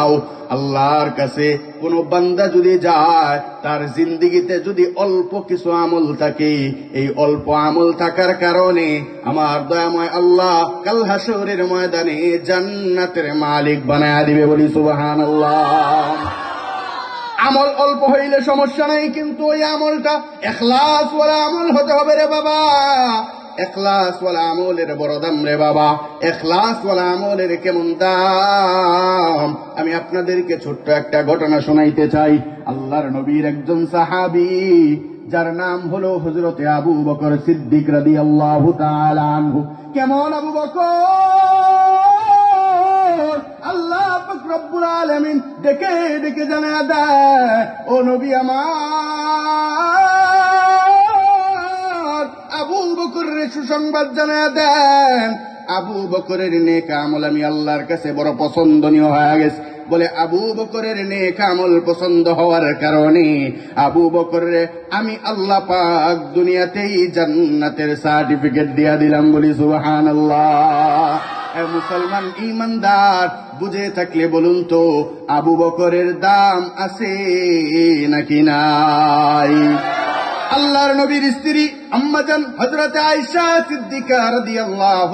যাও, আল্লাহর কাছে কোন বান্দা যদি যায়, তার জিন্দেগিতে যদি অল্প কিছু আমল থাকে, এই অল্প আমল থাকার কারণে আমার দয়াময় আল্লাহ কাল হাসরের ময়দানে জান্নাতের মালিক বানায়া দিবে। বলি সুবহানাল্লাহ। আমল অল্প হইলে সমস্যা নাই, কিন্তু ওই আমলটা ইখলাস ওয়ালা আমল হতে হবে রে বাবা। ইখলাস ওয়ালা আমলের বড় দাম রে বাবা। ইখলাস ওয়ালা আমলের কেমন দাম, আমি আপনাদেরকে ছোট্ট একটা ঘটনা শোনাইতে চাই। আল্লাহর নবীর একজন সাহাবী, যার নাম হলো হযরতে আবু বকর সিদ্দিক রাদিয়াল্লাহু তাআলা আনহু। কেমন আবু বকর, আল্লাহ পাক রব্বুল আলামিন ডেকে ডেকে জানায়া দেয়, ও নবী আমার, আবু বকরের সুসংবাদ জানায়া দেন, আবু বকরের নেক আমল আমি আল্লাহর কাছে বড় পছন্দনীয় হয়ে গেছে। বলে আবু বকরের নেক আমল পছন্দ হওয়ার কারণে আবু বকরের আমি আল্লাহ পাক দুনিয়াতেই জান্নাতের সার্টিফিকেট দিয়া দিলাম। বলি সুবহানাল্লাহ। মুসলমান ইমানদার বুঝে থাকলে বলুন তো, আবু বকরের দাম আছে নাকি নাই? আল্লাহর নবীর স্ত্রী আম্মাজান হযরত আয়েশা সিদ্দিকা রাদিয়াল্লাহু